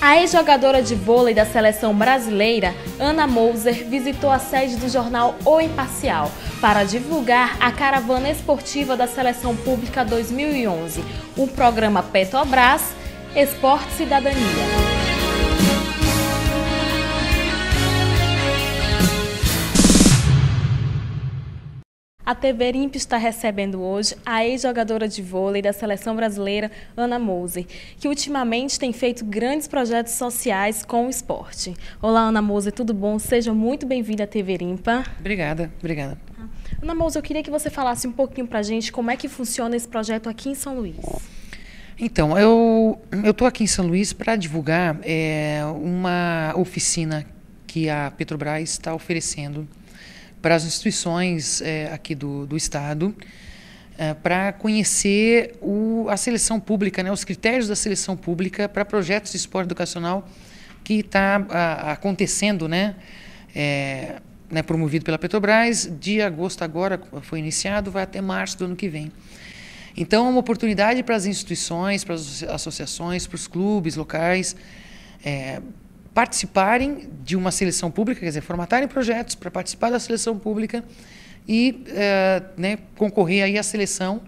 A ex-jogadora de vôlei da seleção brasileira, Ana Moser, visitou a sede do jornal O Imparcial para divulgar a Caravana Esportiva da Seleção Pública 2011, o programa Petrobras Esporte Cidadania. A TV Rimp está recebendo hoje a ex-jogadora de vôlei da seleção brasileira, Ana Moser, que ultimamente tem feito grandes projetos sociais com o esporte. Olá, Ana Moser, tudo bom? Seja muito bem-vinda à TV Rimpa. Obrigada. Ana Moser, eu queria que você falasse um pouquinho para a gente como é que funciona esse projeto aqui em São Luís. Então, eu estou aqui em São Luís para divulgar uma oficina que a Petrobras está oferecendo para as instituições aqui do Estado, para conhecer a seleção pública, né, os critérios da seleção pública para projetos de esporte educacional que está acontecendo, né, promovido pela Petrobras. De agosto agora foi iniciado, vai até março do ano que vem. Então, é uma oportunidade para as instituições, para as associações, para os clubes locais, participarem de uma seleção pública, quer dizer, formatarem projetos para participar da seleção pública e concorrer aí à seleção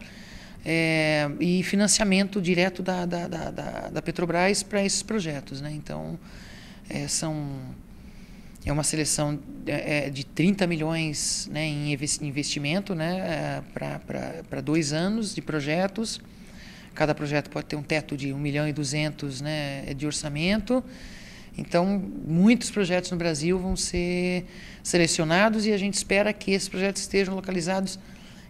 e financiamento direto da Petrobras para esses projetos, né? Então, é uma seleção de 30 milhões, né, em investimento, né, para 2 anos de projetos. Cada projeto pode ter um teto de 1.200.000, né, de orçamento. Então, muitos projetos no Brasil vão ser selecionados e a gente espera que esses projetos estejam localizados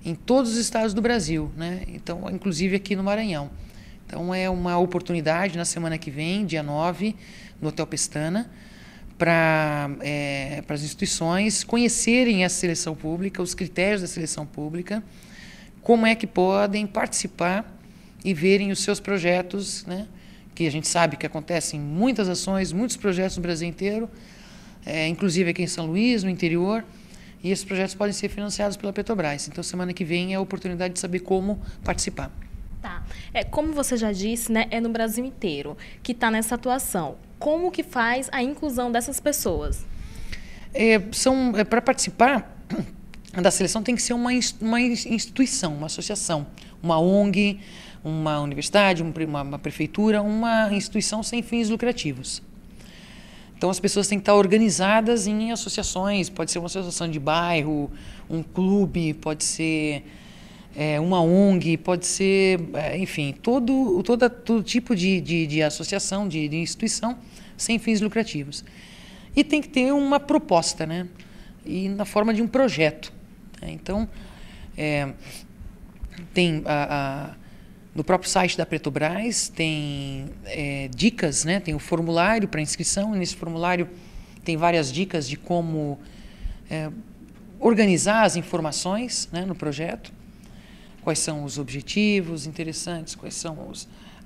em todos os estados do Brasil, né? Então, inclusive aqui no Maranhão. Então, é uma oportunidade na semana que vem, dia 9, no Hotel Pestana, para as instituições conhecerem a seleção pública, os critérios da seleção pública, como é que podem participar e verem os seus projetos, né? Que a gente sabe que acontecem muitas ações, muitos projetos no Brasil inteiro, inclusive aqui em São Luís, no interior, e esses projetos podem ser financiados pela Petrobras. Então, semana que vem é a oportunidade de saber como participar. Tá. Como você já disse, né, é no Brasil inteiro que está nessa atuação. Como que faz a inclusão dessas pessoas? Para participar da seleção tem que ser uma instituição, uma associação, uma ONG, uma universidade, uma prefeitura, uma instituição sem fins lucrativos. Então, as pessoas têm que estar organizadas em associações, pode ser uma associação de bairro, um clube, pode ser uma ONG, pode ser, enfim, todo tipo de associação, de instituição sem fins lucrativos. E tem que ter uma proposta, né? E na forma de um projeto. Então, tem no próprio site da Petrobras tem dicas, né? Tem o formulário para inscrição, e nesse formulário tem várias dicas de como organizar as informações, né, no projeto, quais são os objetivos interessantes, quais são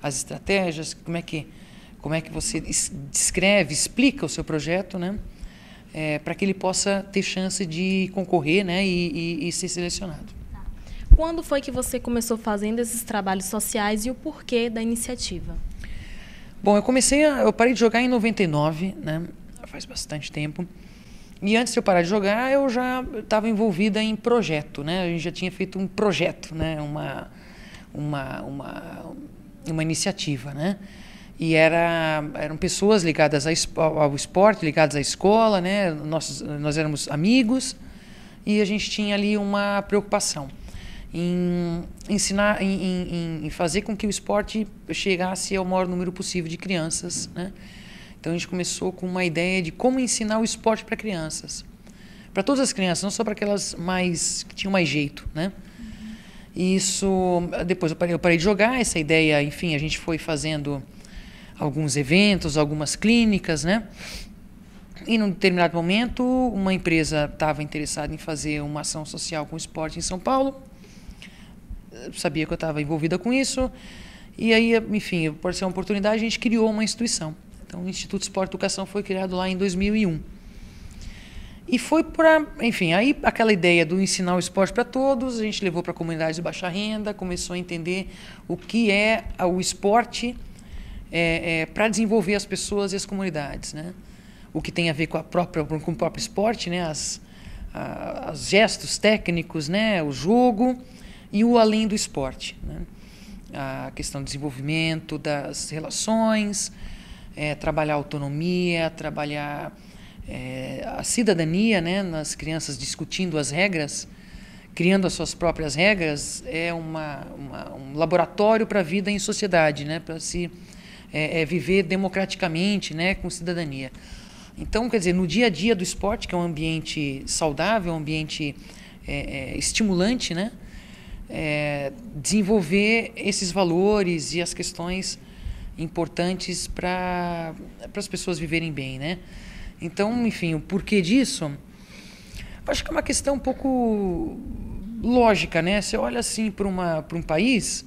as estratégias, como é que você descreve, explica o seu projeto, né, para que ele possa ter chance de concorrer, né, e ser selecionado. Quando foi que você começou fazendo esses trabalhos sociais e o porquê da iniciativa? Bom, eu parei de jogar em 99, né? Faz bastante tempo. E antes de eu parar de jogar, eu já estava envolvida em projeto, né? A gente já tinha feito um projeto, né? Uma iniciativa, né? E eram pessoas ligadas ao esporte, ligadas à escola, né? Nós éramos amigos e a gente tinha ali uma preocupação em ensinar, em fazer com que o esporte chegasse ao maior número possível de crianças, né? Então, a gente começou com uma ideia de como ensinar o esporte para crianças. Para todas as crianças, não só para aquelas que tinham mais jeito, né? Isso, depois eu parei de jogar, essa ideia, enfim, a gente foi fazendo alguns eventos, algumas clínicas, né? E, num determinado momento, uma empresa estava interessada em fazer uma ação social com o esporte em São Paulo. Sabia que eu estava envolvida com isso. E aí, enfim, por ser uma oportunidade, a gente criou uma instituição. Então, o Instituto Esporte e Educação foi criado lá em 2001. E foi enfim, aí aquela ideia do ensinar o esporte para todos, a gente levou para comunidades de baixa renda, começou a entender o que é o esporte para desenvolver as pessoas e as comunidades, né? O que tem a ver com o próprio esporte, né? Os gestos técnicos, né? O jogo e o além do esporte, né? A questão do desenvolvimento das relações, trabalhar a autonomia, trabalhar a cidadania, né? Nas crianças discutindo as regras, criando as suas próprias regras, é um laboratório para a vida em sociedade, né? Para se viver democraticamente, né? Com cidadania. Então, quer dizer, no dia a dia do esporte, que é um ambiente saudável, um ambiente estimulante, né? Desenvolver esses valores e as questões importantes para as pessoas viverem bem, né? Então, enfim, o porquê disso, acho que é uma questão um pouco lógica, né? Você olha assim para um país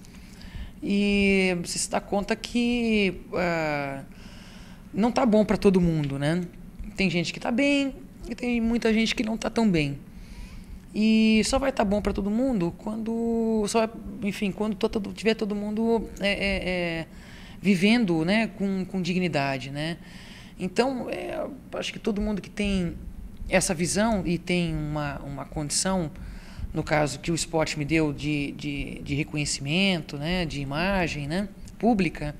e você se dá conta que não está bom para todo mundo, né? Tem gente que está bem e tem muita gente que não está tão bem. E só vai estar bom para todo mundo quando tiver todo mundo vivendo, né, com dignidade, né? Então, acho que todo mundo que tem essa visão e tem uma condição, no caso que o esporte me deu de reconhecimento, né, de imagem, né, pública,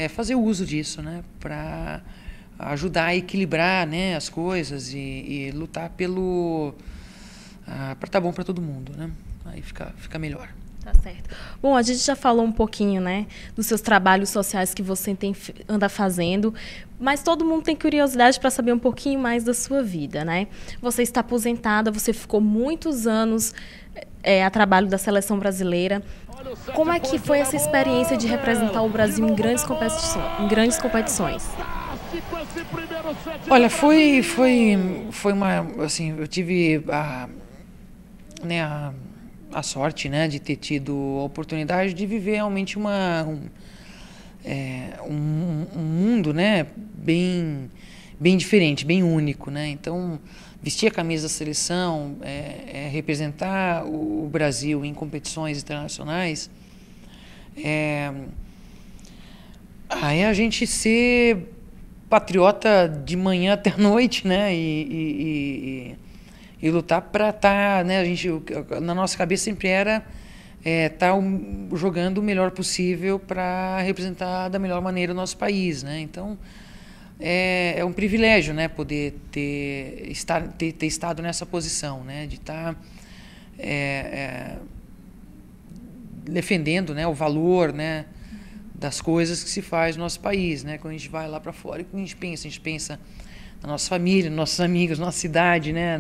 fazer uso disso, né, para ajudar a equilibrar, né, as coisas e lutar para estar bom para todo mundo, né? Aí fica melhor. Tá certo. Bom, a gente já falou um pouquinho, né, dos seus trabalhos sociais que você anda fazendo, mas todo mundo tem curiosidade para saber um pouquinho mais da sua vida, né? Você está aposentada, você ficou muitos anos a trabalho da seleção brasileira. Como é que foi essa experiência de representar o Brasil em grandes competições? Olha, foi uma, assim, eu tive a sorte, né, de ter tido a oportunidade de viver realmente um mundo, né, bem diferente, bem único, né? Então, vestir a camisa da seleção, representar o Brasil em competições internacionais, aí a gente ser patriota de manhã até a noite, né? E lutar para estar, né? Na nossa cabeça sempre era estar jogando o melhor possível para representar da melhor maneira o nosso país, né? Então é um privilégio, né? Poder ter estado nessa posição, né? De estar defendendo, né? O valor, né? Das coisas que se faz no nosso país, né? Quando a gente vai lá para fora, a gente pensa na nossa família, nos nossos amigos, nossa cidade, né?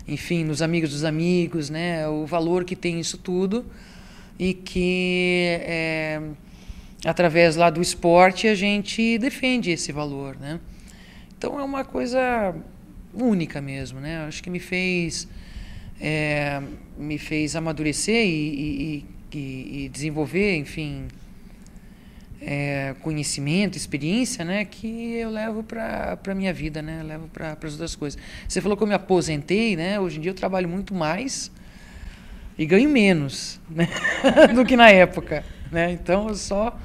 Enfim, nos amigos dos amigos, né? O valor que tem isso tudo e que através lá do esporte a gente defende esse valor, né? Então é uma coisa única mesmo, né? Acho que me fez amadurecer e desenvolver, enfim, conhecimento, experiência, né, que eu levo para a minha vida, né, levo para as outras coisas. Você falou que eu me aposentei, né? Hoje em dia eu trabalho muito mais e ganho menos, né, do que na época, né? Então eu só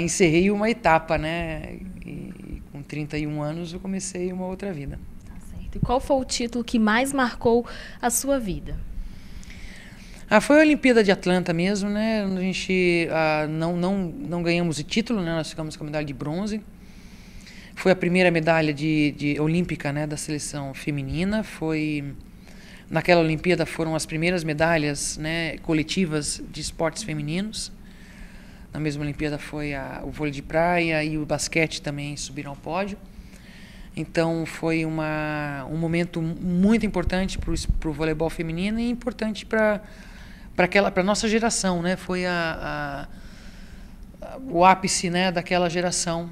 encerrei uma etapa, né? E com 31 anos eu comecei uma outra vida. Tá certo. E qual foi o título que mais marcou a sua vida? Foi a Olimpíada de Atlanta mesmo, né? A gente não ganhamos o título, né? Nós ficamos com a medalha de bronze. Foi a primeira medalha de olímpica, né, da seleção feminina. Naquela Olimpíada foram as primeiras medalhas, né, coletivas de esportes femininos. Na mesma Olimpíada foi o vôlei de praia e o basquete também subiram ao pódio. Então foi um momento muito importante para o voleibol feminino e importante para a nossa geração, né? Foi o ápice, né, daquela geração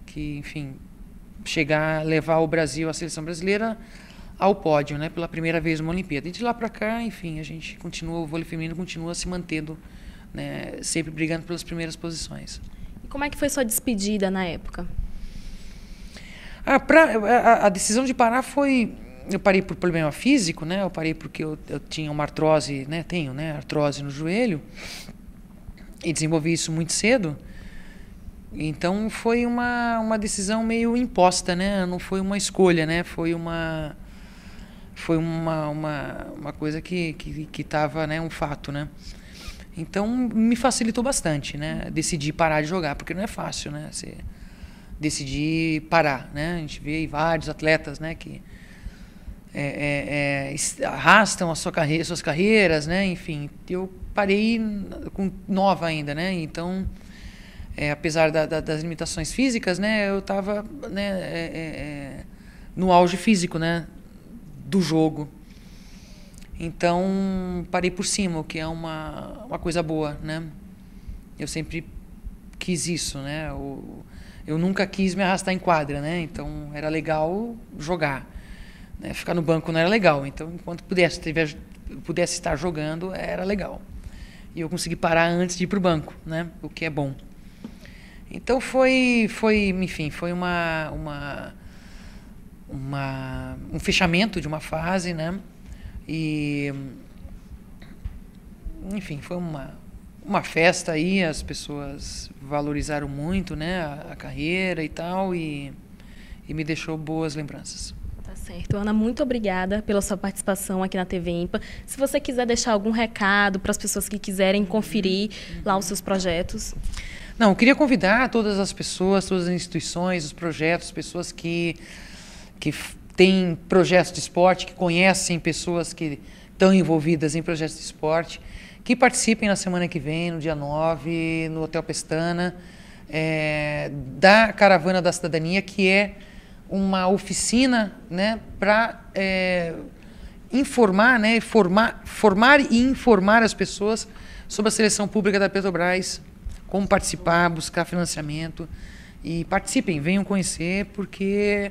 que, enfim, levar o Brasil, a seleção brasileira, ao pódio, né, pela primeira vez numa Olimpíada. E de lá para cá, enfim, o vôlei feminino continua se mantendo, né, sempre brigando pelas primeiras posições. E como é que foi sua despedida na época? A decisão de parar foi... Eu parei por problema físico, né? Eu parei porque eu tinha uma artrose, né? Tenho, né? Artrose no joelho. e desenvolvi isso muito cedo. Então foi uma decisão meio imposta, né? Não foi uma escolha, né? Foi uma coisa que estava, né? Um fato, né? Então me facilitou bastante, né? Decidir parar de jogar, porque não é fácil, né? Você decidir parar, né? A gente vê vários atletas, né? Que arrastam a suas carreiras, né? Enfim, eu parei nova ainda, né? Então apesar das limitações físicas, né, eu estava, né, no auge físico, né, do jogo. Então parei por cima, o que é uma coisa boa, né? Eu sempre quis isso, né? Eu nunca quis me arrastar em quadra, né? Então era legal jogar, né? Ficar no banco não era legal. Então enquanto pudesse estar jogando era legal. E eu consegui parar antes de ir para o banco, né? O que é bom. Então enfim, foi um fechamento de uma fase, né? E enfim, foi uma festa aí, as pessoas valorizaram muito, né, a carreira e tal, e me deixou boas lembranças. Tá certo. Ana, muito obrigada pela sua participação aqui na TV Impa. Se você quiser deixar algum recado para as pessoas que quiserem conferir lá os seus projetos. Não, eu queria convidar todas as pessoas, todas as instituições, os projetos, pessoas que têm projetos de esporte, que conhecem pessoas que estão envolvidas em projetos de esporte, que participem na semana que vem, no dia 9, no Hotel Pestana, da Caravana da Cidadania, que é uma oficina, né, para informar, né, formar e informar as pessoas sobre a seleção pública da Petrobras, como participar, buscar financiamento. E participem, venham conhecer, porque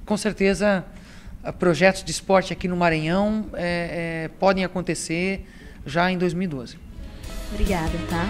com certeza projetos de esporte aqui no Maranhão podem acontecer já em 2012. Obrigada, tá?